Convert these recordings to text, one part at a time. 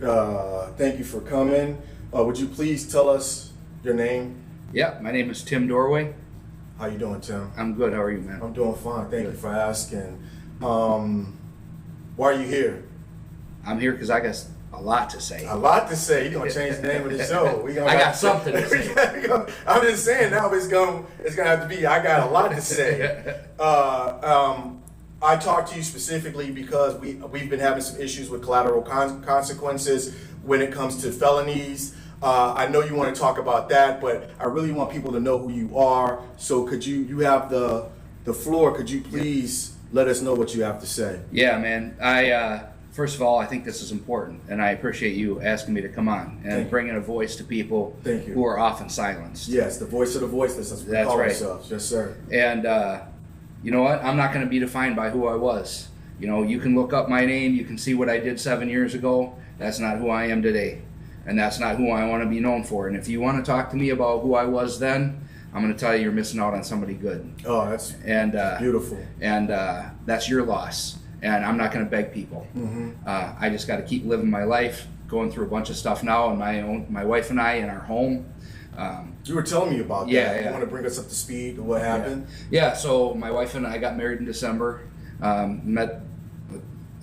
Thank you for coming. Would you please tell us your name? Yeah, my name is Tim Dorway. How you doing, Tim? I'm good. How are you, man? I'm doing fine. Thank you for asking. Why are you here? I'm here because I got a lot to say. A lot to say. You're gonna change the name of the show. I got something to say. I'm just saying now it's gonna have to be. I got a lot to say. I talked to you specifically because we've been having some issues with collateral consequences when it comes to felonies. I know you want to talk about that, but I really want people to know who you are. So could you have the floor? Could you please let us know what you have to say? Yeah, man. First of all, I think this is important, and I appreciate you asking me to come on and bringing a voice to people who are often silenced. Yes, the voice of the voiceless, as we call ourselves. Yes, sir. And you know what? I'm not going to be defined by who I was. You know, you can look up my name, you can see what I did 7 years ago. That's not who I am today, and that's not who I want to be known for. And if you want to talk to me about who I was then, I'm going to tell you you're missing out on somebody good. Oh, that's beautiful. And that's your loss. And I'm not going to beg people. Mm-hmm. I just got to keep living my life, going through a bunch of stuff now, and my wife and I in our home. You were telling me about that. Yeah. You want to bring us up to speed of what happened? Yeah. So my wife and I got married in December. Met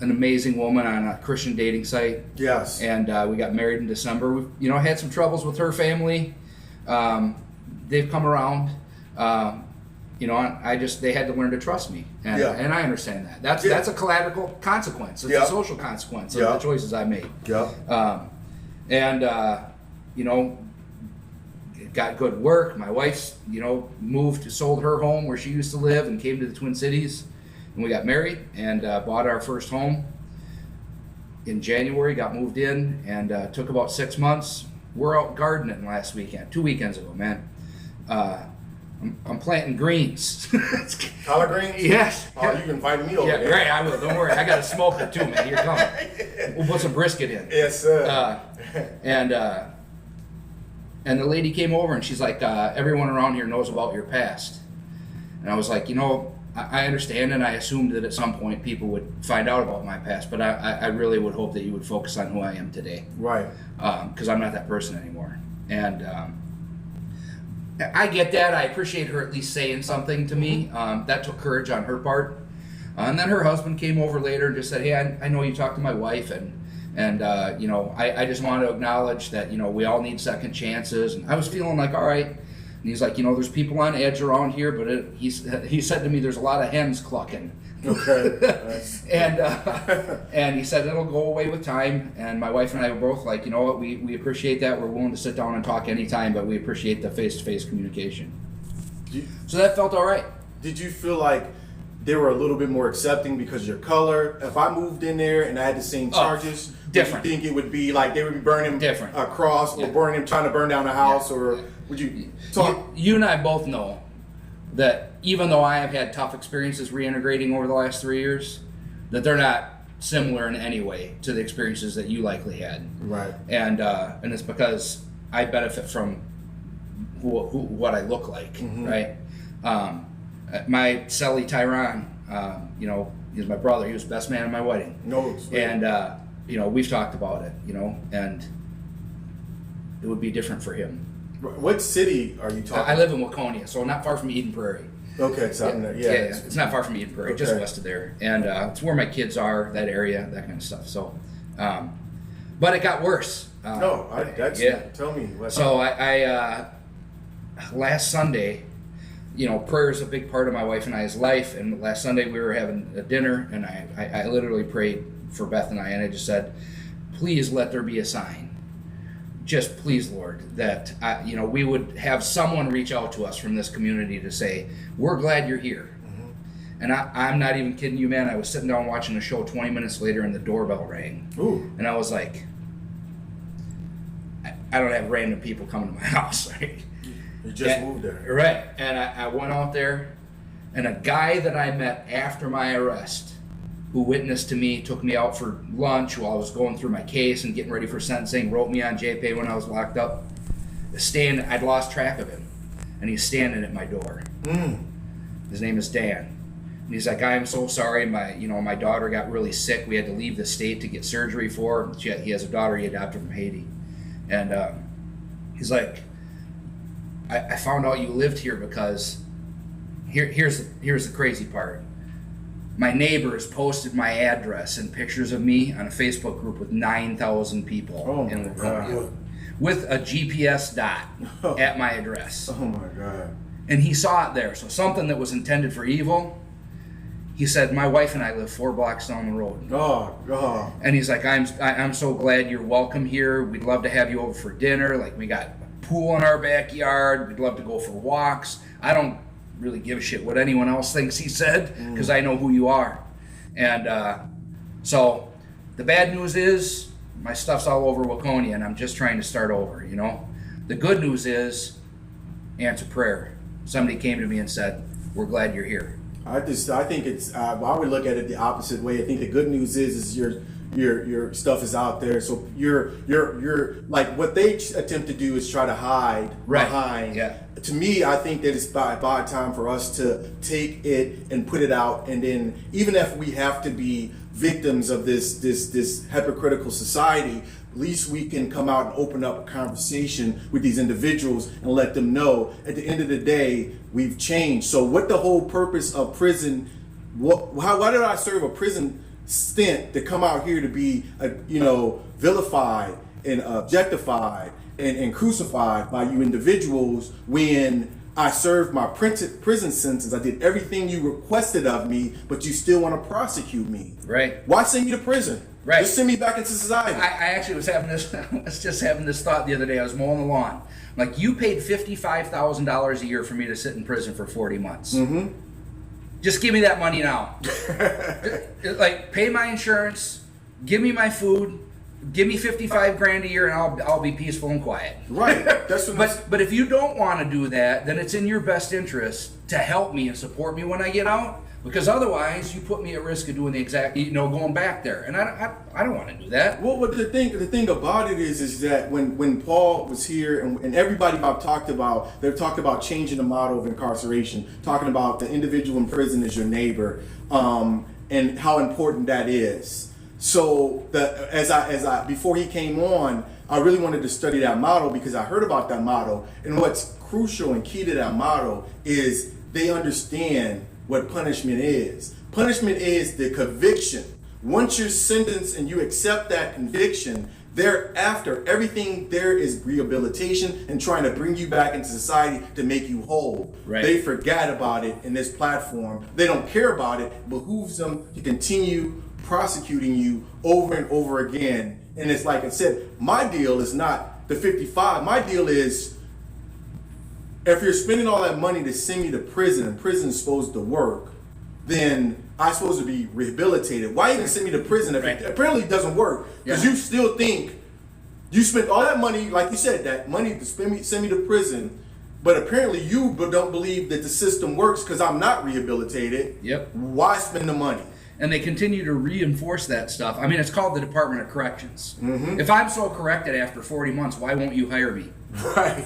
an amazing woman on a Christian dating site. Yes. And we got married in December. We, had some troubles with her family. They've come around. They had to learn to trust me, and I understand that. That's a collateral consequence. It's a social consequence of the choices I made. Yeah. Got good work. My wife's, sold her home where she used to live and came to the Twin Cities, and we got married and bought our first home in January. Got moved in and took about 6 months. We're out gardening last weekend, 2 weekends ago, man. I'm planting greens. Collard greens? Yes. Oh, you can invite me over there. Right, I will. Don't worry. I got a smoker too, man. You're coming. We'll put some brisket in. Yes, sir. And the lady came over and she's like, everyone around here knows about your past. And I was like, I understand, and I assumed that at some point people would find out about my past, but I really would hope that you would focus on who I am today. Right. Because I'm not that person anymore. And I get that. I appreciate her at least saying something to me. That took courage on her part. And then her husband came over later and just said, hey, I know you talked to my wife, and I just want to acknowledge that, we all need second chances. And I was feeling like, all right. And he's like, there's people on edge around here, but he said to me, there's a lot of hens clucking. Okay. And he said it'll go away with time. And my wife and I were both like, you know what, we appreciate that. We're willing to sit down and talk anytime, but we appreciate the face-to-face communication. So that felt all right. Did you feel like they were a little bit more accepting because of your color? If I moved in there and I had the same charges, different. Would you think it would be like they would be burning a cross or trying to burn down a house, or would you talk? You and I both know that even though I have had tough experiences reintegrating over the last 3 years, that they're not similar in any way to the experiences that you likely had. Right. And it's because I benefit from what I look like, right? My Sally Tyron, he's my brother. He was the best man at my wedding. No. And we've talked about it, and it would be different for him. What city are you talking? I live in Waconia, so not far from Eden Prairie. Okay, so it's not far from Eden Prairie, just west of there, and it's where my kids are, that area, that kind of stuff. So, but it got worse. Tell me. So I last Sunday, prayer is a big part of my wife and I's life, and last Sunday we were having a dinner, and I literally prayed for Beth and I just said, please let there be a sign. Just please, Lord, that we would have someone reach out to us from this community to say, we're glad you're here. And I'm not even kidding you, man. I was sitting down watching a show 20 minutes later and the doorbell rang. Ooh. And I was like, I don't have random people coming to my house, right? You just moved there. Right. And I went out there, and a guy that I met after my arrest, who witnessed to me, took me out for lunch while I was going through my case and getting ready for sentencing, wrote me on JPay when I was locked up. I'd lost track of him, and he's standing at my door. His name is Dan. And he's like, I am so sorry. My daughter got really sick. We had to leave the state to get surgery for her. He has a daughter he adopted from Haiti. And he's like, I found out you lived here because here's the crazy part. My neighbors posted my address and pictures of me on a Facebook group with 9,000 people in Laconia with a GPS dot at my address. Oh my God. And he saw it there. So something that was intended for evil, he said, my wife and I live 4 blocks down the road. Oh God. And he's like, I'm so glad you're welcome here. We'd love to have you over for dinner. Like, we got a pool in our backyard. We'd love to go for walks. I don't really give a shit what anyone else thinks, he said, because I know who you are. And so the bad news is my stuff's all over Waconia, and I'm just trying to start over, you know. The good news is answer prayer. Somebody came to me and said, we're glad you're here. I think it's I would look at it the opposite way. I think the good news is your stuff is out there, so you're like, what they attempt to do is try to hide behind. Yeah. To me, I think that it's about time for us to take it and put it out, and then even if we have to be victims of this hypocritical society, at least we can come out and open up a conversation with these individuals and let them know at the end of the day we've changed. So what the whole purpose of prison? Why did I serve a prison stint to come out here to be vilified and objectified and crucified by you individuals when I served my prison sentence? I did everything you requested of me, but you still want to prosecute me. Right. Why send me to prison? Right. Just send me back into society. I actually was just having this thought the other day. I was mowing the lawn. Like, you paid $55,000 a year for me to sit in prison for 40 months. Mm-hmm. Just give me that money now. Like, pay my insurance, give me my food, give me 55 grand a year, and I'll be peaceful and quiet. Right. That's what but if you don't want to do that, then it's in your best interest to help me and support me when I get out, because otherwise you put me at risk of doing the exact, going back there, and I don't want to do that. Well, the thing about it is that when Paul was here and everybody I've talked about, they've talked about changing the model of incarceration, talking about the individual in prison as your neighbor, and how important that is. So as I before he came on, I really wanted to study that model because I heard about that model, and what's crucial and key to that model is they understand what punishment is. Punishment is the conviction. Once you're sentenced and you accept that conviction, thereafter, everything there is rehabilitation and trying to bring you back into society to make you whole. Right. They forgot about it in this platform. They don't care about it. It behooves them to continue prosecuting you over and over again. And it's like I said, my deal is not the 55. My deal is, if you're spending all that money to send me to prison and prison's supposed to work, then I'm supposed to be rehabilitated. Why even send me to prison if it apparently doesn't work? Because you still think you spent all that money, like you said, that money to send me to prison, but apparently you don't believe that the system works because I'm not rehabilitated. Yep. Why spend the money? And they continue to reinforce that stuff. I mean, it's called the Department of Corrections. Mm-hmm. If I'm so corrected after 40 months, why won't you hire me? Right.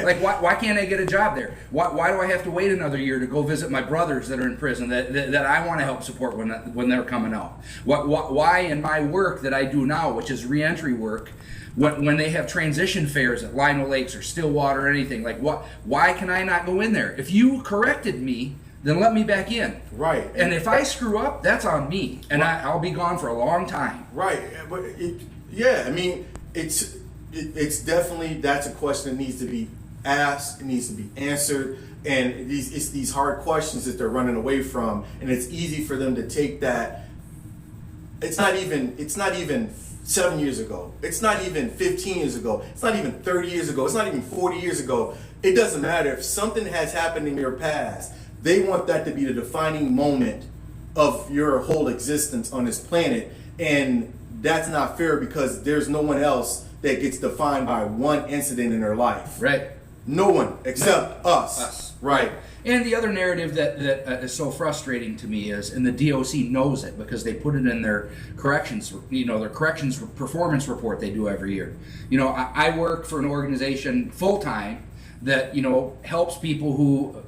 Like, why can't I get a job there? Why do I have to wait another year to go visit my brothers that are in prison that I want to help support when they're coming out? Why in my work that I do now, which is reentry work, when they have transition fairs at Lino Lakes or Stillwater or anything, like, why can I not go in there? If you corrected me, then let me back in. Right. And if I screw up, that's on me, and I'll be gone for a long time. Right. But I mean, it's definitely, that's a question that needs to be asked, it needs to be answered, and it's these hard questions that they're running away from, and it's easy for them to take that. It's not even 7 years ago. It's not even 15 years ago. It's not even 30 years ago. It's not even 40 years ago. It doesn't matter. If something has happened in your past, they want that to be the defining moment of your whole existence on this planet. And that's not fair because there's no one else that gets defined by one incident in their life. Right. No one except us. Right. And the other narrative that is so frustrating to me is, and the DOC knows it because they put it in their corrections, their corrections performance report they do every year. I work for an organization full time that helps people who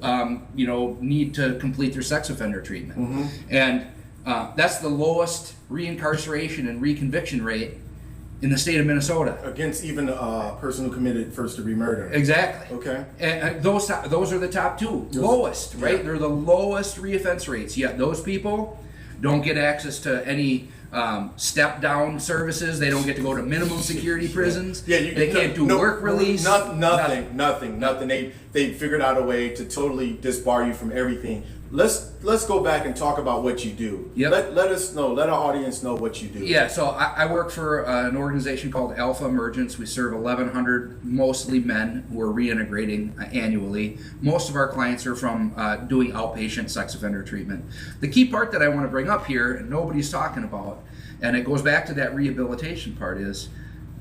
need to complete their sex offender treatment, and that's the lowest reincarceration and reconviction rate in the state of Minnesota. Against even a person who committed first-degree murder. Exactly. Okay. And those are the top two, lowest, right? Yeah. They're the lowest reoffense rates. Yet those people don't get access to any step-down services. They don't get to go to minimum security prisons. Yeah, they can't do work release. Nothing. They figured out a way to totally disbar you from everything. Let's go back and talk about what you do. Yep. Let us know. Let our audience know what you do. Yeah. So I work for an organization called Alpha Emergence. We serve 1,100 mostly men who are reintegrating annually. Most of our clients are from doing outpatient sex offender treatment. The key part that I want to bring up here, and nobody's talking about, and it goes back to that rehabilitation part, is,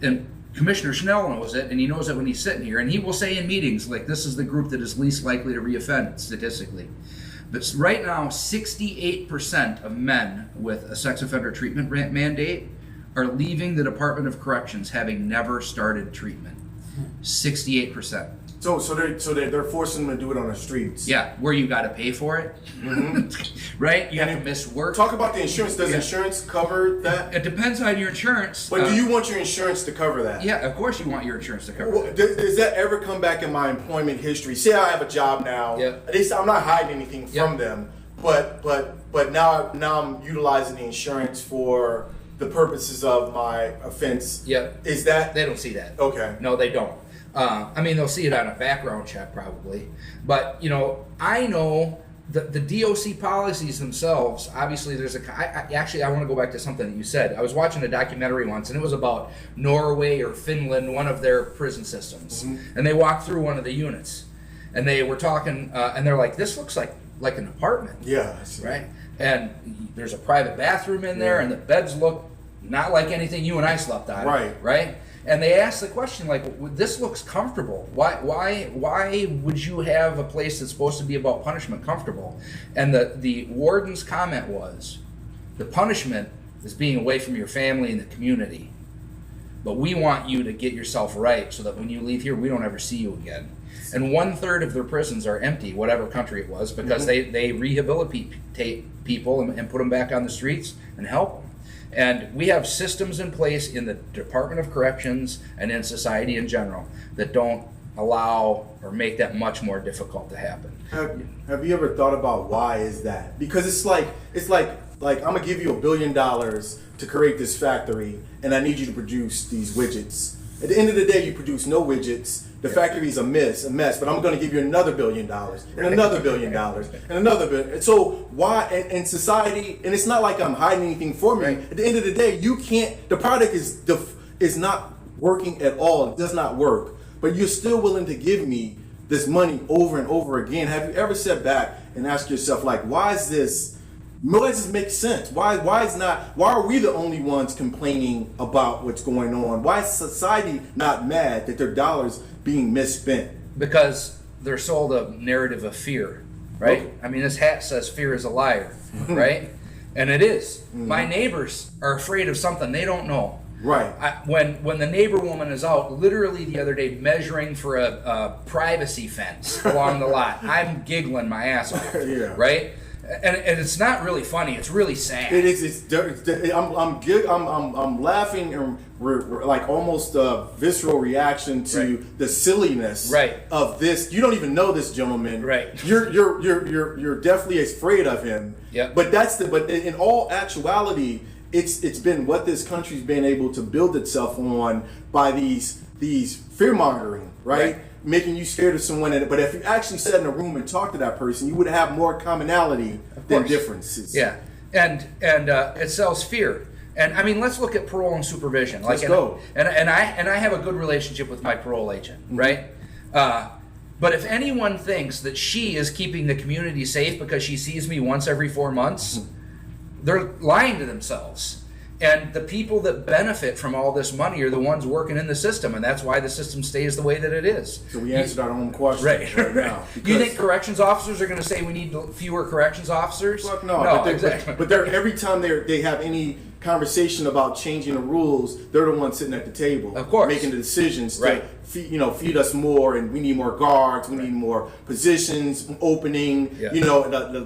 and Commissioner Schnell knows it, and he knows it when he's sitting here, and he will say in meetings, like, this is the group that is least likely to reoffend statistically. But right now, 68% of men with a sex offender treatment mandate are leaving the Department of Corrections having never started treatment. 68%. So they're forcing them to do it on the streets. Yeah, where you got to pay for it, right? You have to miss work. Talk about the insurance. Does insurance cover that? It depends on your insurance. But do you want your insurance to cover that? Yeah, of course you want your insurance to cover that. Does that ever come back in my employment history? Say I have a job now. Yep. I'm not hiding anything from them, but now I'm utilizing the insurance for the purposes of my offense. Yep. Is that? They don't see that. Okay. No, they don't. They'll see it on a background check probably, but I know the DOC policies themselves. Obviously, I want to go back to something that you said. I was watching a documentary once, and it was about Norway or Finland, one of their prison systems, and they walked through one of the units, and they were talking, and they're like, "This looks like an apartment." Yeah, right. And there's a private bathroom in there, and the beds look not like anything you and I slept on. Right. And they asked the question, like, this looks comfortable. Why would you have a place that's supposed to be about punishment comfortable? And the warden's comment was, the punishment is being away from your family and the community. But we want you to get yourself right so that when you leave here, we don't ever see you again. And 1/3 of their prisons are empty, whatever country it was, because they rehabilitate people and put them back on the streets and help them. And we have systems in place in the Department of Corrections and in society in general that don't allow or make that much more difficult to happen. Have you ever thought about why is that? Because it's like I'm gonna give you $1 billion to create this factory, and I need you to produce these widgets. At the end of the day, you produce no widgets. The factory is a mess, but I'm going to give you another $1 billion, and another $1 billion, and another billion. So why, in society, and it's not like I'm hiding anything from you. At the end of the day, you can't, the product is not working at all. It does not work. But you're still willing to give me this money over and over again. Have you ever sat back and asked yourself, like, why is this? Why does this make sense? Why are we the only ones complaining about what's going on? Why is society not mad that their dollars being misspent? Because they're sold a narrative of fear, right? Okay. I mean, this hat says fear is a liar, right? And it is. My neighbors are afraid of something they don't know. Right. When the neighbor woman is out literally the other day measuring for a privacy fence along the lot, I'm giggling my ass off, right? And it's not really funny. It's really sad. It is. I'm laughing and like almost a visceral reaction to the silliness of this. You don't even know this gentleman. Right. You're definitely afraid of him. Yeah. But in all actuality, it's been what this country's been able to build itself on by these fear mongering, right? Making you scared of someone. But if you actually sat in a room and talked to that person, you would have more commonality than differences. Yeah, and it sells fear. And I mean, let's look at parole and supervision. Let's go. And I have a good relationship with my parole agent, right? But if anyone thinks that she is keeping the community safe because she sees me once every 4 months, they're lying to themselves. And the people that benefit from all this money are the ones working in the system, and that's why the system stays the way that it is. So we answered our own question right now. You think corrections officers are going to say we need fewer corrections officers? Fuck no. But exactly. But every time they have any conversation about changing the rules, they're the ones sitting at the table, of course, making the decisions right. to feed us more, and we need more guards, we need more positions opening.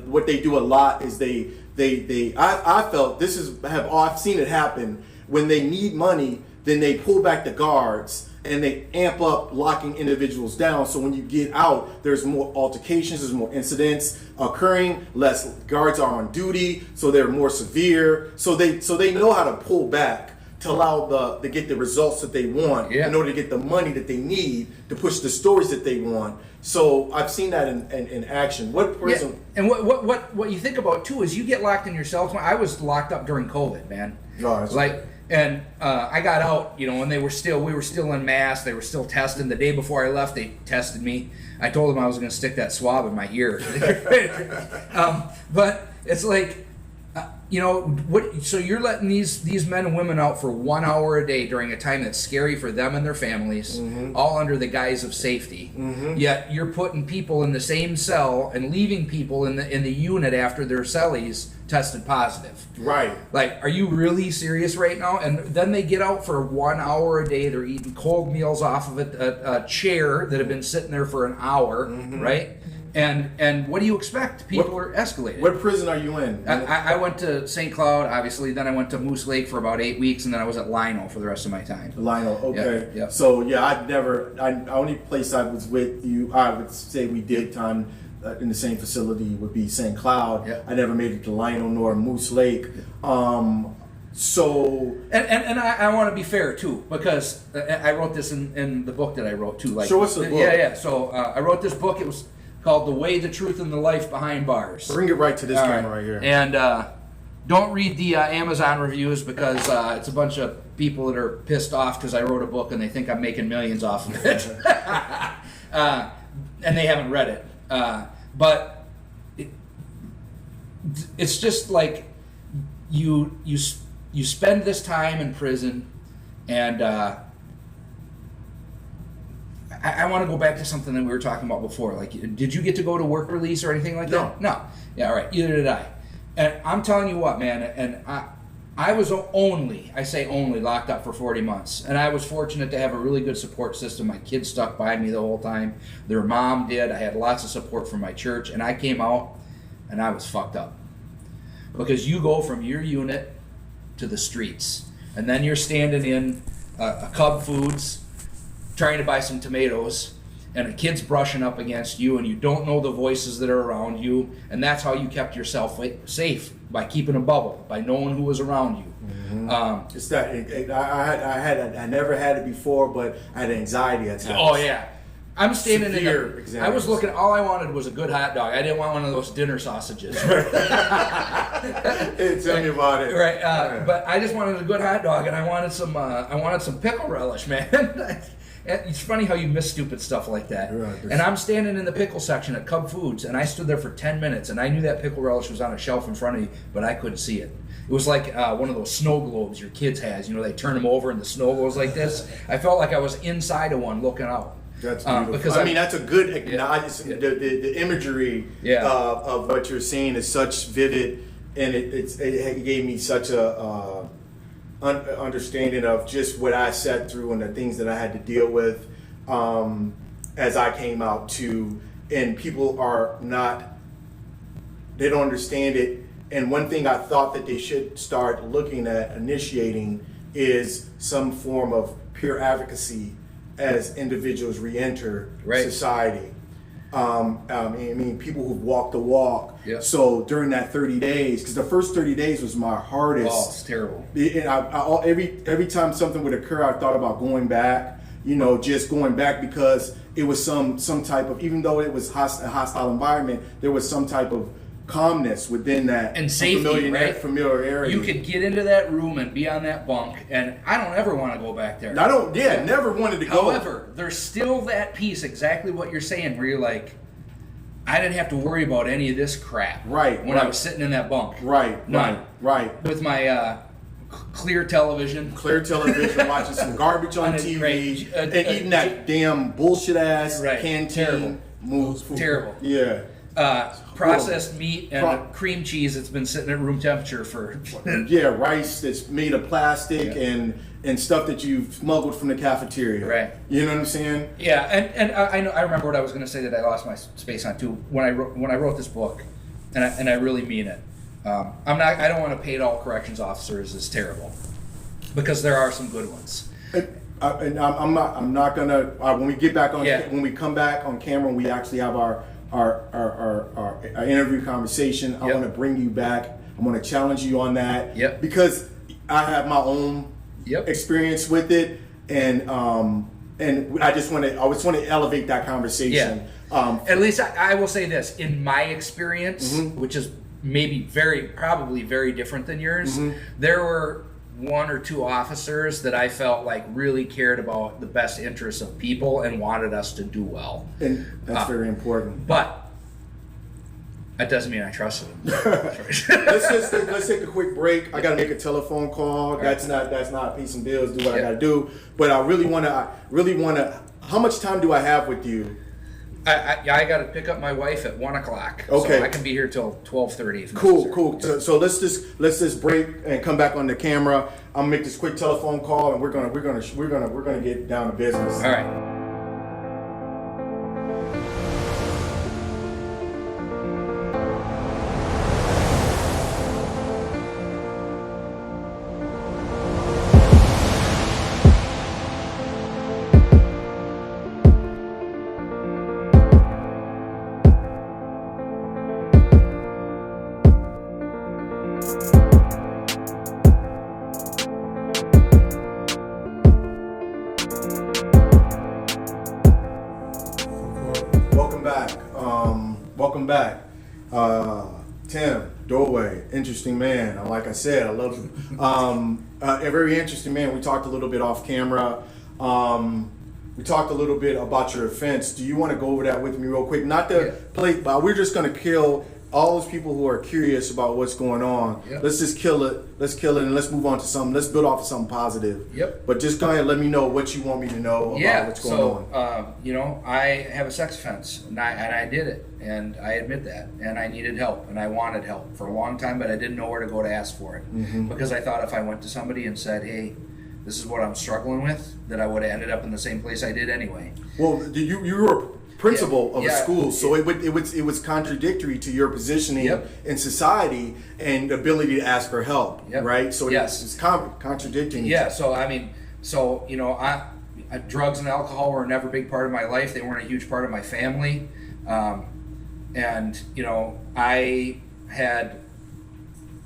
What they do a lot is I felt I've seen it happen when they need money, then they pull back the guards and they amp up locking individuals down. So when you get out, there's more altercations, there's more incidents occurring, less guards are on duty, so they're more severe. So they know how to pull back to allow to get the results that they want in order to get the money that they need to push the stories that they want. So I've seen that in action. What prison? Yeah. And what you think about too is you get locked in yourself. I was locked up during COVID, man. And I got out, when we were still in mass. They were still testing. The day before I left, they tested me. I told them I was going to stick that swab in my ear. But it's like, so you're letting these men and women out for 1 hour a day during a time that's scary for them and their families, all under the guise of safety. Yet you're putting people in the same cell and leaving people in the unit after their cellies tested positive. Right. Like, are you really serious right now? And then they get out for 1 hour a day. They're eating cold meals off of a chair that have been sitting there for an hour, right? And what do you expect? People are escalated. What prison are you in? I went to St. Cloud, obviously. Then I went to Moose Lake for about 8 weeks, and then I was at Lino for the rest of my time. Lino, okay. Yeah. So the only place I was with you, I would say we did time in the same facility would be St. Cloud. Yeah. I never made it to Lino nor Moose Lake. So and I want to be fair too, because I wrote this in the book that I wrote too. Like, show us the book. Yeah. So I wrote this book. It was called The Way, the Truth, and the Life Behind Bars. Bring it right to this camera right here. And don't read the Amazon reviews, because it's a bunch of people that are pissed off because I wrote a book and they think I'm making millions off of it. And they haven't read it. But it's just like you spend this time in prison, and I want to go back to something that we were talking about before. Like, did you get to go to work release or anything like that? No. Yeah, all right. Either did I. And I'm telling you what, man. And I was only locked up for 40 months. And I was fortunate to have a really good support system. My kids stuck by me the whole time. Their mom did. I had lots of support from my church. And I came out, and I was fucked up. Because you go from your unit to the streets. And then you're standing in a Cub Foods trying to buy some tomatoes, and a kid's brushing up against you, and you don't know the voices that are around you, and that's how you kept yourself safe, by keeping a bubble, by knowing who was around you. It's that I never had it before, but I had anxiety attacks. Oh yeah, I'm standing Severe in there. I was looking. All I wanted was a good hot dog. I didn't want one of those dinner sausages. Hey, tell me about it. Right, but I just wanted a good hot dog, and I wanted some pickle relish, man. It's funny how you miss stupid stuff like that. Right, and I'm standing in the pickle section at Cub Foods, and I stood there for 10 minutes, and I knew that pickle relish was on a shelf in front of me, but I couldn't see it. It was like one of those snow globes your kids has. They turn them over and the snow goes like this. I felt like I was inside of one looking out. That's beautiful. Because that's a good the imagery of what you're saying is such vivid, and it gave me such a understanding of just what I sat through and the things that I had to deal with as I came out too. And people they don't understand it. And one thing I thought that they should start looking at initiating is some form of peer advocacy as individuals re-enter society. People who've walked the walk. Yep. So during that 30 days, because the first 30 days was my hardest. Oh, it's terrible. And every time something would occur, I thought about going back. Just going back, because it was some type of, even though it was a hostile environment, there was some type of calmness within that, and safety, familiarity. You could get into that room and be on that bunk, and I don't ever want to go back there. Never wanted to go. However, there's still that piece, exactly what you're saying, where you're like, I didn't have to worry about any of this crap. Right. When I was sitting in that bunk. None. Right. With my clear television, watching some garbage on TV, and eating that damn bullshit ass canteen. Terrible. Yeah. Processed meat and cream cheese that's been sitting at room temperature for. Yeah, rice that's made of plastic and stuff that you've smuggled from the cafeteria. Right. You know what I'm saying? Yeah, and I remember what I was going to say that I lost my space on too when I wrote this book, and I really mean it. I don't want to paint all corrections officers as terrible, because there are some good ones. And I'm not gonna when we get back on when we come back on camera and we actually have our interview conversation, I want to bring you back. I want to challenge you on that. Yep. Because I have my own experience with it, and I just want to elevate that conversation. Yeah. At least I will say this, in my experience, which is probably very different than yours, there were one or two officers that I felt like really cared about the best interests of people and wanted us to do well. And that's very important. But that doesn't mean I trusted them. let's take a quick break. I got to make a telephone call. That's not pay some bills, do what I got to do. But I really want to. How much time do I have with you? I got to pick up my wife at 1 o'clock. Okay. So I can be here till 12:30. Cool. So let's just break and come back on the camera. I'm gonna make this quick telephone call, and we're gonna get down to business. All right. Welcome back. Tim Dorway, interesting man. Like I said, I love him. A very interesting man. We talked a little bit off camera. We talked a little bit about your offense. Do you want to go over that with me real quick? Not to play, but we're just going to kill all those people who are curious about what's going on. Let's just kill it. Let's kill it and let's move on to something. Let's build off of something positive. But just go ahead and let me know what you want me to know about what's going on. I have a sex offense, and I did it, and I admit that, and I needed help, and I wanted help for a long time, but I didn't know where to go to ask for it, because I thought if I went to somebody and said, hey, this is what I'm struggling with, that I would have ended up in the same place I did anyway. Well, you were principal of a school, so it was contradictory to your positioning in society and ability to ask for help, right? So it's contradicting. Yeah. So I mean, drugs and alcohol were never a big part of my life. They weren't a huge part of my family, and I had.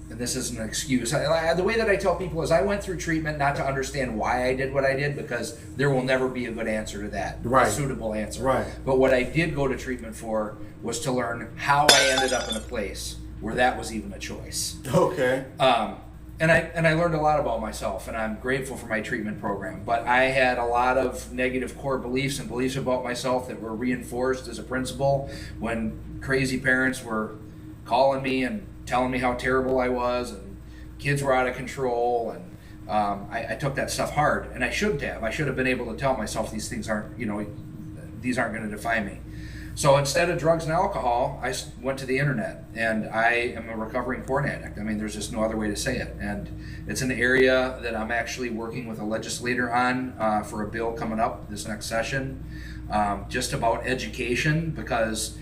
And this isn't an excuse. The way that I tell people is I went through treatment not to understand why I did what I did, because there will never be a good answer to that, a suitable answer. But what I did go to treatment for was to learn how I ended up in a place where that was even a choice. Okay. And I learned a lot about myself, and I'm grateful for my treatment program. But I had a lot of negative core beliefs and beliefs about myself that were reinforced as a principal when crazy parents were calling me and telling me how terrible I was, and kids were out of control, and I took that stuff hard, and I shouldn't have. I should have been able to tell myself these things aren't going to define me. So instead of drugs and alcohol, I went to the internet, and I am a recovering porn addict. I mean, there's just no other way to say it. And it's an area that I'm actually working with a legislator on for a bill coming up this next session, just about education, because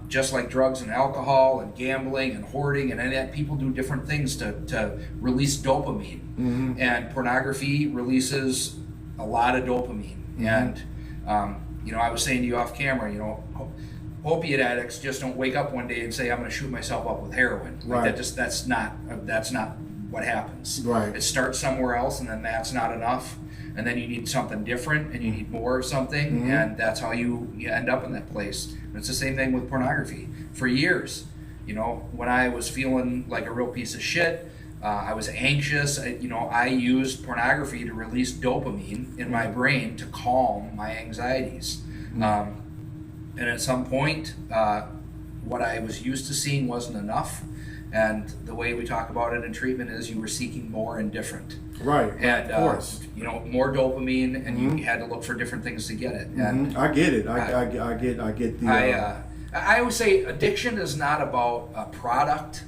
just like drugs and alcohol and gambling and hoarding and any of that, people do different things to release dopamine. And pornography releases a lot of dopamine. And I was saying to you off camera, opiate addicts just don't wake up one day and say, I'm going to shoot myself up with heroin. Like that's not what happens. It starts somewhere else, and then that's not enough. And then you need something different, and you need more of something, and that's how you end up in that place. And it's the same thing with pornography. For years, when I was feeling like a real piece of shit, I was anxious. I used pornography to release dopamine in my brain to calm my anxieties. And at some point, what I was used to seeing wasn't enough. And the way we talk about it in treatment is you were seeking more and different. And, of course. More dopamine, and you had to look for different things to get it. And I get it. I get the. I always say addiction is not about a product.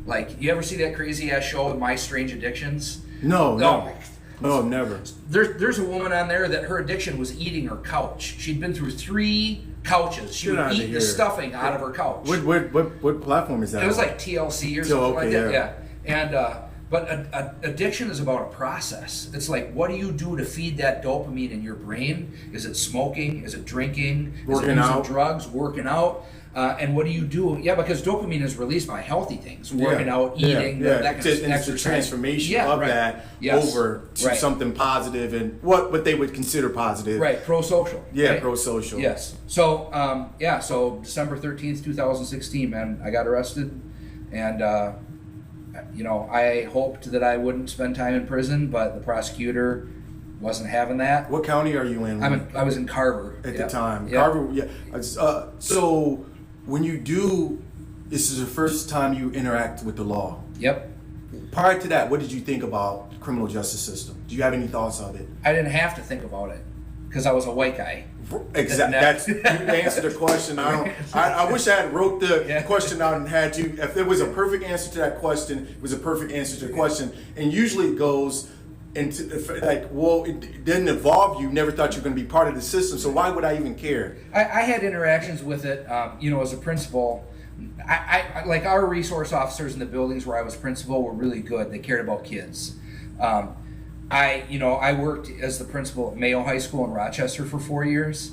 Like, you ever see that crazy ass show, My Strange Addictions? No, never. There's a woman on there that her addiction was eating her couch. She'd been through 3 couches. She would eat the stuffing out of her couch. What platform is that? It was like TLC or something like that. Yeah. And but addiction is about a process. It's like, what do you do to feed that dopamine in your brain? Is it smoking? Is it drinking? Is it using drugs? Working out? And what do you do? Yeah, because dopamine is released by healthy things, working out, eating, that kind of exercise. And it's the transformation of that over to something positive and what they would consider positive. Right, pro-social. Yeah, right? pro-social. Yes. So, so December 13th, 2016, man, I got arrested. And, I hoped that I wouldn't spend time in prison, but the prosecutor wasn't having that. What county are you in? I was in Carver. At the time. Yep. Carver, yeah. So when you do, this is the first time you interact with the law. Yep. Prior to that, what did you think about the criminal justice system? Do you have any thoughts of it? I didn't have to think about it because I was a white guy. Exactly. You answered the question. I wish I had wrote the question out and had you. If there was a perfect answer to that question, it was a perfect answer to the question. And usually it goes into it didn't evolve. You never thought you were going to be part of the system. So why would I even care? I had interactions with it. As a principal, I like our resource officers in the buildings where I was principal were really good. They cared about kids. I worked as the principal at Mayo High School in Rochester for 4 years.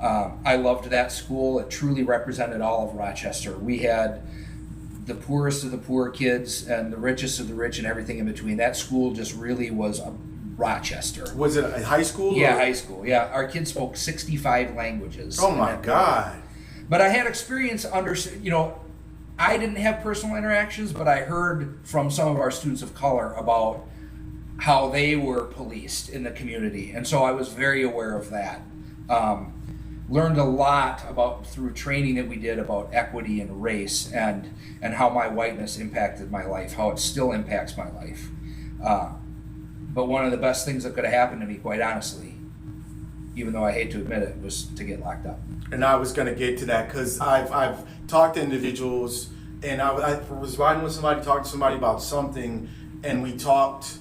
I loved that school. It truly represented all of Rochester. We had the poorest of the poor kids and the richest of the rich and everything in between. That school just really was a Rochester. Was it a high school? Yeah, high school. Yeah, our kids spoke 65 languages. Oh my God. But I had experience I didn't have personal interactions, but I heard from some of our students of color about how they were policed in the community. And so I was very aware of that. Learned a lot through training that we did about equity and race and how my whiteness impacted my life, how it still impacts my life. But one of the best things that could have happened to me, quite honestly, even though I hate to admit it, was to get locked up. And I was going to get to that because I've talked to individuals, and I was riding with somebody, talking to somebody about something, and we talked.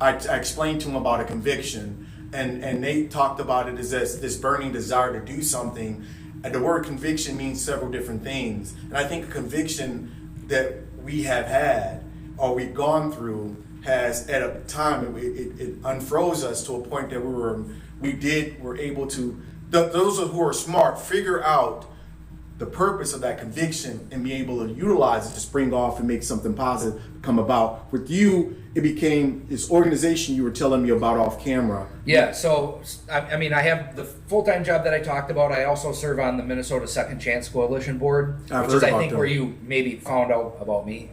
I explained to them about a conviction, and they talked about it as this burning desire to do something. And the word conviction means several different things. And I think a conviction that we have had or we've gone through has, at a time, it unfroze us to a point that we're able to, those who are smart, figure out the purpose of that conviction and be able to utilize it to spring off and make something positive come about. With you, it became this organization you were telling me about off camera. Yeah, so I have the full-time job that I talked about. I also serve on the Minnesota Second Chance Coalition Board, which is, I think, where you maybe found out about me.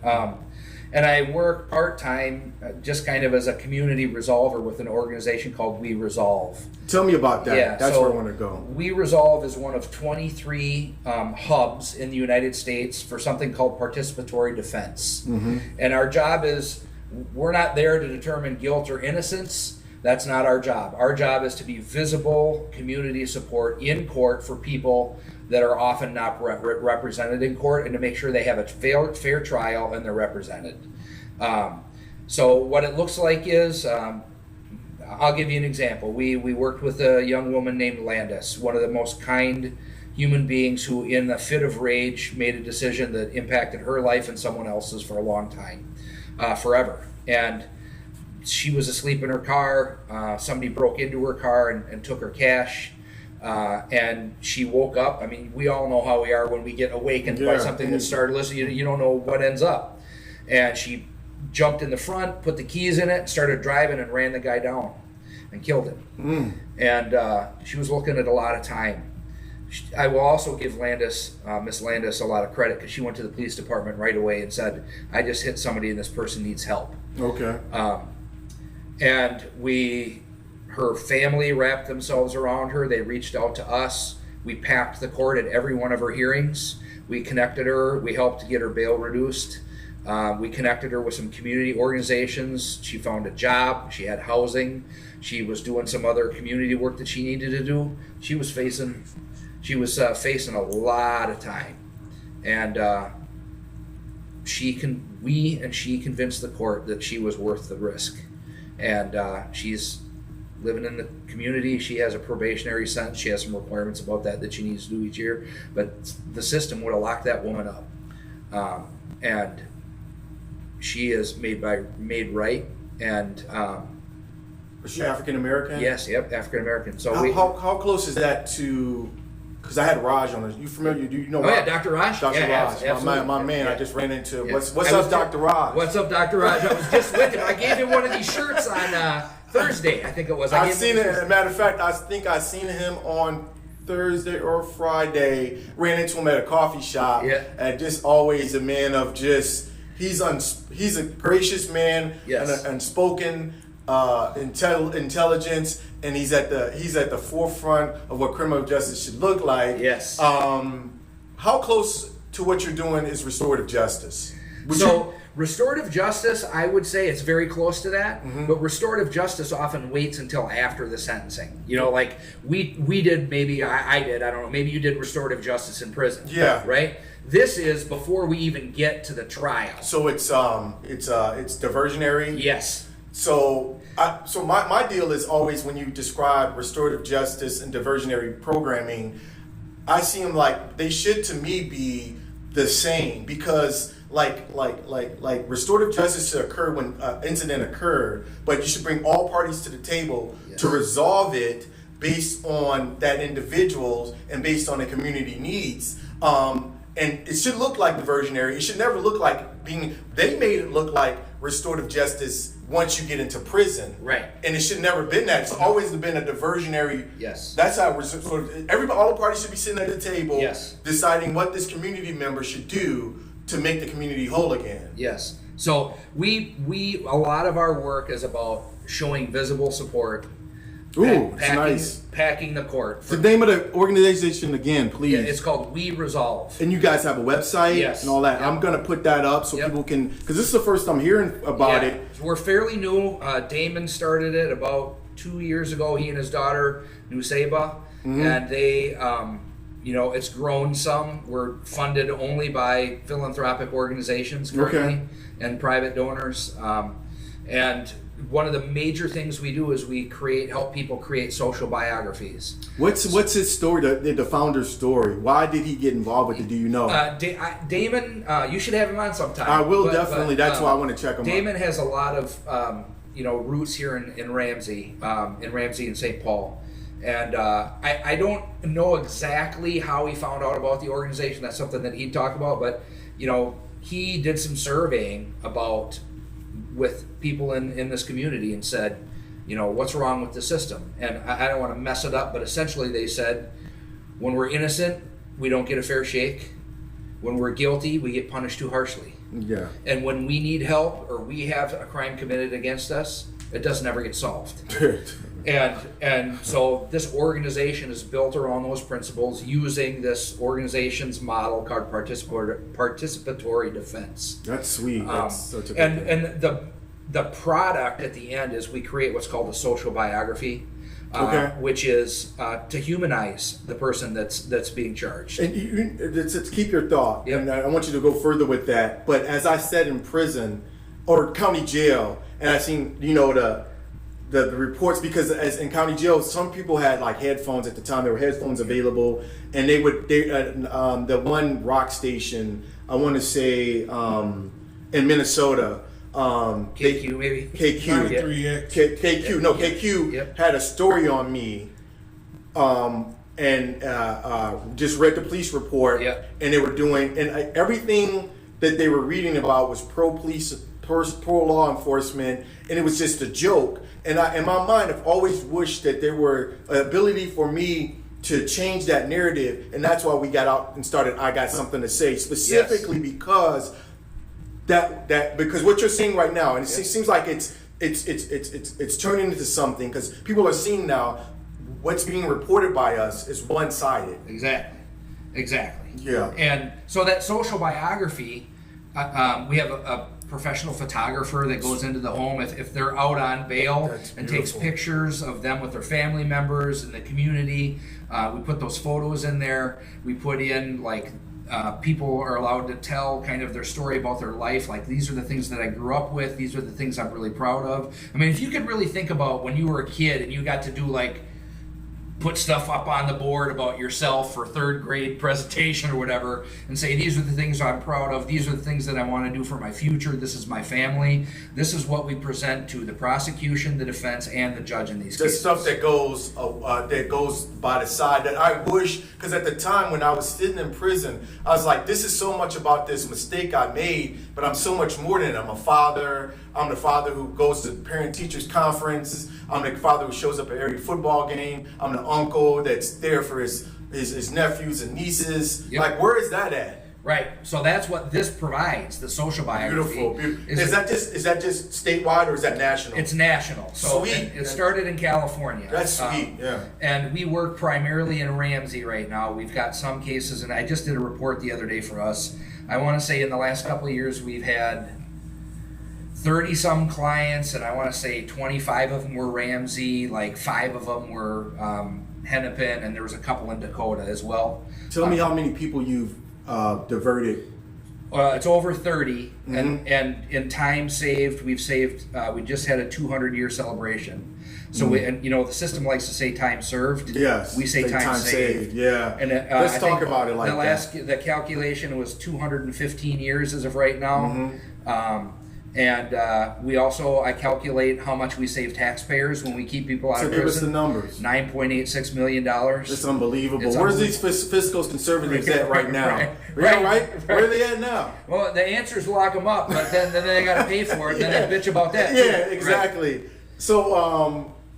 And I work part-time just kind of as a community resolver with an organization called We Resolve. Tell me about that. Yeah, That's where I want to go. We Resolve is one of 23 hubs in the United States for something called participatory defense. Mm-hmm. And our job is, we're not there to determine guilt or innocence. That's not our job. Our job is to be visible community support in court for people that are often not represented in court, and to make sure they have a fair trial and they're represented. So what it looks like is, I'll give you an example. We worked with a young woman named Landis, one of the most kind human beings who, in a fit of rage, made a decision that impacted her life and someone else's for a long time, forever. And she was asleep in her car. Somebody broke into her car and took her cash. And she woke up. I mean, we all know how we are when we get awakened by something that started listening. You don't know what ends up. And she jumped in the front, put the keys in it, started driving, and ran the guy down and killed him. And she was looking at a lot of time. I will also give Miss Landis, a lot of credit, because she went to the police department right away and said, "I just hit somebody and this person needs help." Okay. And her family wrapped themselves around her. They reached out to us. We packed the court at every one of her hearings. We connected her. We helped to get her bail reduced. We connected her with some community organizations. She found a job. She had housing. She was doing some other community work that she needed to do. She was facing a lot of time, and she convinced the court that she was worth the risk, and she's living in the community. She has a probationary sentence. She has some requirements about that she needs to do each year, but the system would have locked that woman up, and she is made right. And was she African American? Yes, yep, African American. So how close is that to? Because I had Raj on it. You familiar? Do you know? Oh yeah, Dr. Raj. Dr. Yeah, Raj, absolutely. my man. Yeah. I just ran into. Yeah. What's up, Dr. Raj? What's up, Dr. Raj? I was just with him. I gave him one of these shirts on Thursday, I think it was. I've seen it. As a matter of fact, I think I seen him on Thursday or Friday. Ran into him at a coffee shop. Yeah. And just always a man of just. He's a gracious man. Yes. And unspoken intelligence, and he's at the forefront of what criminal justice should look like. Yes. How close to what you're doing is restorative justice? Restorative justice, I would say it's very close to that, but restorative justice often waits until after the sentencing. You know, like we did, maybe I did, I don't know, maybe you did restorative justice in prison. Yeah. Right? This is before we even get to the trial. So it's diversionary? Yes. So my deal is always when you describe restorative justice and diversionary programming, I see them like they should to me be the same, because like restorative justice should occur when an incident occurred, but you should bring all parties to the table to resolve it based on that individual and based on the community needs. And it should look like diversionary. It should never look like they made it look like restorative justice once you get into prison. Right. And it should never been that. It's always been a diversionary. Yes. That's how all the parties should be sitting at the table, yes, deciding what this community member should do to make the community whole again. Yes. So we a lot of our work is about showing visible support. Packing the court. The name of the organization again, please. Yeah, it's called We Resolve. And you guys have a website and all that. Yep. I'm going to put that up so people can, because this is the first I'm hearing about it. We're fairly new. Damon started it about 2 years ago. He and his daughter, Nuseba, and they, it's grown some. We're funded only by philanthropic organizations currently and private donors. And one of the major things we do is we help people create social biographies. What's his story, the founder's story? Why did he get involved with it? Do you know? Damon, you should have him on sometime. I will definitely. That's why I want to check him out. Damon has a lot of roots here in Ramsey and St. Paul. And I don't know exactly how he found out about the organization. That's something that he'd talk about. But, he did some surveying with people in this community and said, what's wrong with the system? And I don't want to mess it up, but essentially they said, when we're innocent, we don't get a fair shake. When we're guilty, we get punished too harshly. Yeah. And when we need help or we have a crime committed against us, it doesn't ever get solved. And so this organization is built around those principles, using this organization's model called participatory defense. That's sweet. That's such a and the product at the end is we create what's called a social biography, which is to humanize the person that's being charged. And let's keep your thought. Yep. And I want you to go further with that. But as I said, in prison or county jail, and I've seen the reports, because as in county jail, some people had like headphones at the time. There were headphones available, and the one rock station, I want to say in Minnesota, KQ maybe? KQ had a story on me, and just read the police report, and they were doing, and everything that they were reading about was pro-police, pro-law enforcement, and it was just a joke. And in my mind, I've always wished that there were an ability for me to change that narrative, and that's why we got out and started I Got Something to Say, specifically because because what you're seeing right now, and it seems like it's turning into something, because people are seeing now what's being reported by us is one-sided. Exactly. Yeah. And so that social biography, We have a professional photographer that goes into the home if they're out on bail and takes pictures of them with their family members and the community. We put those photos in there. We put in like people are allowed to tell kind of their story about their life. Like, these are the things that I grew up with. These are the things I'm really proud of. I mean, if you could really think about when you were a kid and you got to do like put stuff up on the board about yourself for third grade presentation or whatever and say, these are the things I'm proud of, these are the things that I want to do for my future, this is my family, this is what we present to the prosecution, the defense, and the judge in these cases. Stuff that goes by the side that I wish, because at the time when I was sitting in prison, I was like, this is so much about this mistake I made, but I'm so much more than it. I'm a father. I'm the father who goes to parent-teachers conferences. I'm the father who shows up at every football game. I'm the uncle that's there for his nephews and nieces. Yep. Like, where is that at? Right. So that's what this provides, the social biography. Beautiful. Is that just statewide or is that national? It's national. So sweet. It started in California. That's sweet. Yeah. And we work primarily in Ramsey right now. We've got some cases, and I just did a report the other day for us. I want to say in the last couple of years we've had 30-some clients, and I want to say 25 of them were Ramsey, like 5 of them were Hennepin, and there was a couple in Dakota as well. Tell me how many people you've diverted. It's over 30, and in time saved, we've saved. We just had a 200-year celebration. So the system likes to say time served. Yes, we say time saved. Yeah, and let's talk about it like that. The calculation was 215 years as of right now. And we also, I calculate how much we save taxpayers when we keep people out of prison. So give us the numbers. $9.86 million. That's unbelievable. Where's these fiscal conservatives at right now? Right? Where are they at now? Well, the answer is lock them up, but then they got to pay for it, and then they bitch about that. Yeah, exactly. Right?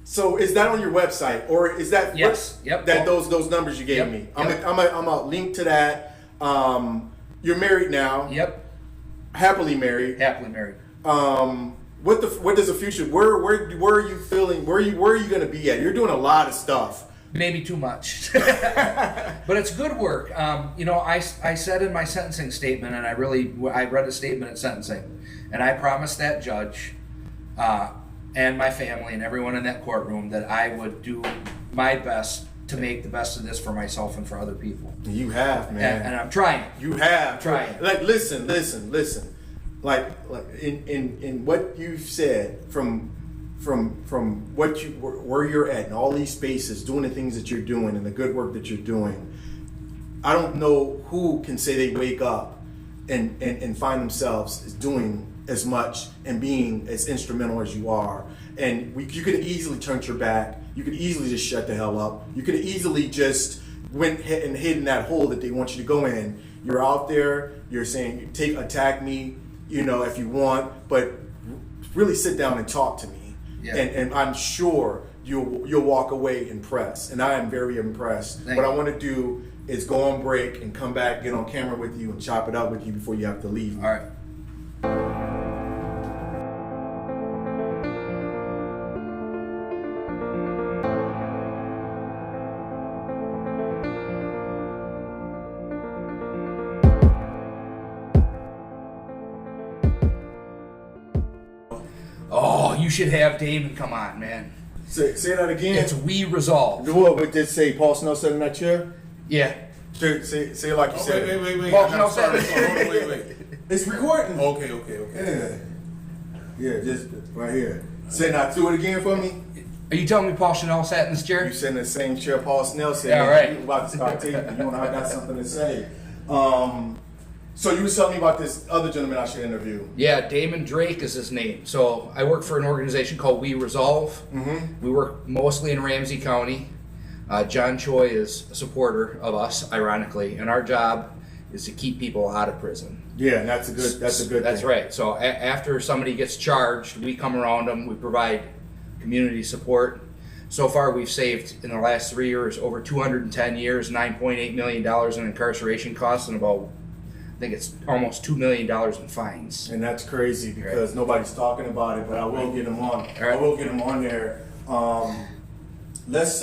So is that on your website, or is that yes? Yep. That those numbers you gave me? I'm a link to that. You're married now. Yep. Happily married. Happily married. What does the future? Where are you feeling? Where are you going to be at? You're doing a lot of stuff. Maybe too much, but it's good work. I said in my sentencing statement, and I read a statement at sentencing, and I promised that judge and my family and everyone in that courtroom that I would do my best to make the best of this for myself and for other people. You have, man, and I'm trying. You have I'm trying. Like, listen. Like in what you've said from what where you're at in all these spaces, doing the things that you're doing and the good work that you're doing. I don't know who can say they wake up and find themselves as doing as much and being as instrumental as you are. And you could easily turn your back. You could easily just shut the hell up. You could easily just went and hid in that hole that they want you to go in. You're out there. You're saying, attack me, if you want, but really sit down and talk to me. Yeah. And I'm sure you'll walk away impressed. And I am very impressed. What I want to do is go on break and come back, get on camera with you, and chop it up with you before you have to leave. All right. You should have Damon come on, man. Say that again. It's We Resolve. What would this say? Paul Snow sat in that chair? Yeah. Say it like you said. Wait. Paul Snow sat Wait. It's recording. Okay. Yeah, just right here. Say not do it again for me. Are you telling me Paul Chanel sat in this chair? You sat in the same chair Paul Snell sat in. Yeah, right. You about to start taping. You know I got something to say. So you were telling me about this other gentleman I should interview. Yeah, Damon Drake is his name. So I work for an organization called We Resolve. Mm-hmm. We work mostly in Ramsey County. John Choi is a supporter of us, ironically, and our job is to keep people out of prison. Yeah, and that's a good That's thing. right. So after somebody gets charged, we come around them. We provide community support. So far, we've saved in the last 3 years over 210 years, $9.8 million in incarceration costs, and about, I think it's almost $2 million in fines. And that's crazy because nobody's talking about it, but I will get them on. Right. I will get them on there. Let's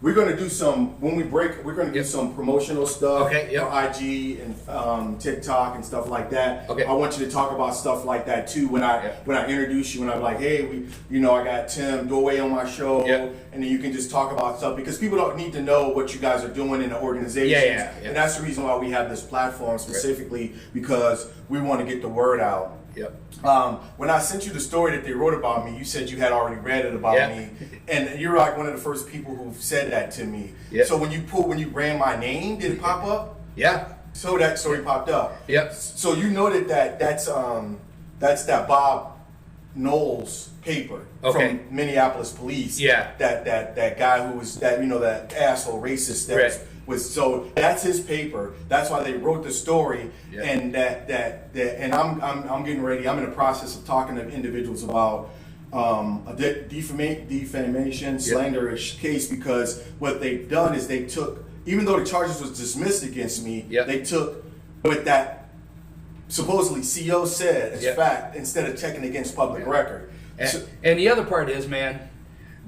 we're gonna do some when we break. We're gonna do some promotional stuff Okay, yep. for IG and TikTok and stuff like that. Okay. I want you to talk about stuff like that too. When I introduce you, when I'm like, hey, I got Tim Dorway on my show, and then you can just talk about stuff because people don't need to know what you guys are doing in the organizations, and that's the reason why we have this platform specifically because we want to get the word out. Yep. When I sent you the story that they wrote about me, you said you had already read it about me, and you're like one of the first people who said that to me. Yep. So when you ran my name, did it pop up? Yeah. So that story popped up. Yep. So you noted that's that Bob Knowles paper from Minneapolis police. Yeah. That guy who was that asshole racist that was so that's his paper. That's why they wrote the story, and and I'm getting ready. I'm in the process of talking to individuals about a defamation, slanderish case because what they've done is they took, even though the charges was dismissed against me, they took what that supposedly CO said as fact instead of checking against public record. And the other part is, man,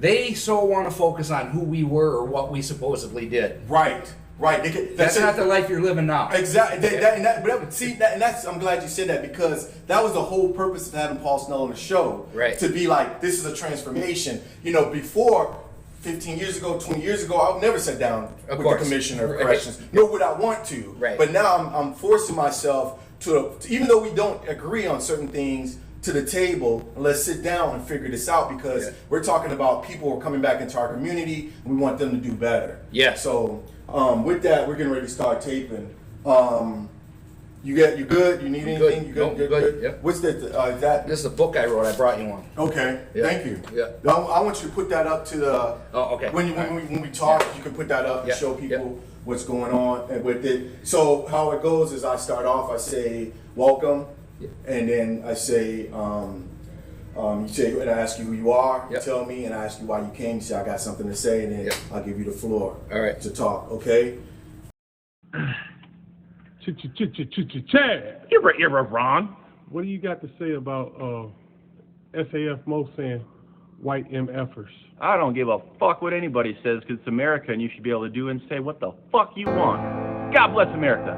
they so want to focus on who we were or what we supposedly did. Right. That's not the life you're living now. Exactly. I'm glad you said that because that was the whole purpose of having Paul Snell on the show. Right. To be like, this is a transformation. Before 15 years ago, 20 years ago, I would never sit down with the commissioner of corrections, nor would I want to. Right. But now I'm forcing myself to, even though we don't agree on certain things, to the table and let's sit down and figure this out because we're talking about people who are coming back into our community and we want them to do better. Yeah. So with that, we're getting ready to start taping. You good? You need anything? Good. You good? Yep. What's that? This is a book I wrote. I brought you one. Okay. Yeah. Thank you. Yeah. I want you to put that up to the. Oh, okay. When we talk, you can put that up and show people what's going on with it. So how it goes is I start off. I say welcome, and then I say you say, and I ask you who you are. You tell me, and I ask you why you came. You say I got something to say, and then I'll give you the floor. All right. To talk. Okay. You're Ron. What do you got to say about SAF Mo saying white MFers? I don't give a fuck what anybody says because it's America and you should be able to do and say what the fuck you want. God bless America.